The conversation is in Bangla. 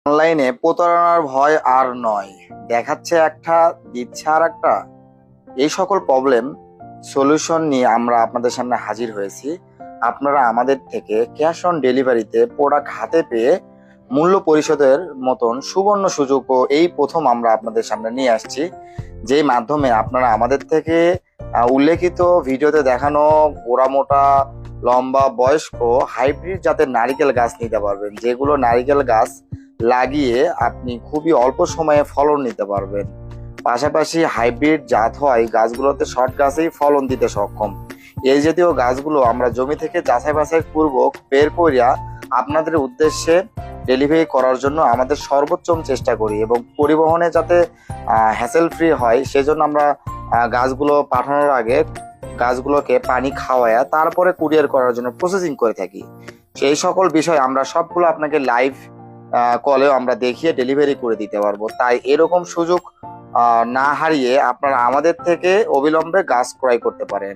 অনলাইনে প্রতারণার ভয় আর নয়, দেখাচ্ছে একটা, দিচ্ছে আর একটা। এই সকল প্রবলেম সলিউশন নিয়ে আমরা আপনাদের সামনে হাজির হয়েছি। আপনারা আমাদের থেকে ক্যাশ অন ডেলিভারিতে প্রোডাক্ট হাতে পেয়ে মূল্য পরিশোধের মতন সুবর্ণ সুযোগও এই প্রথম আমরা আপনাদের সামনে নিয়ে আসছি, যেই মাধ্যমে আপনারা আমাদের থেকে উল্লেখিত ভিডিওতে দেখানো গোড়ামোটা লম্বা বয়স্ক হাইব্রিড জাতের নারিকেল গাছ নিতে পারবেন, যেগুলো নারিকেল গাছ লাগিয়ে আপনি খুবই অল্প সময়ে ফলন নিতে পারবেন। পাশাপাশি হাইব্রিড জাত হয় গাছগুলোতে শর্ট গাছেই ফলন দিতে সক্ষম। এই জাতীয় গাছগুলো আমরা জমি থেকে যাচাই বাছাই পূর্বক বের করিয়া আপনাদের উদ্দেশ্যে ডেলিভারি করার জন্য আমাদের সর্বোচ্চ চেষ্টা করি, এবং পরিবহনে যাতে হ্যাসেল ফ্রি হয় সেজন্য আমরা গাছগুলো পাঠানোর আগে গাছগুলোকে পানি খাওয়ায়া তারপরে কুরিয়ার করার জন্য প্রসেসিং করে থাকি। সেই সকল বিষয় আমরা সবগুলো আপনাকে লাইভ কলেও আমরা দেখিয়ে ডেলিভারি করে দিতে পারবো। তাই এরকম সুযোগ না হারিয়ে আপনারা আমাদের থেকে অবিলম্বে গাছ ক্রয় করতে পারেন।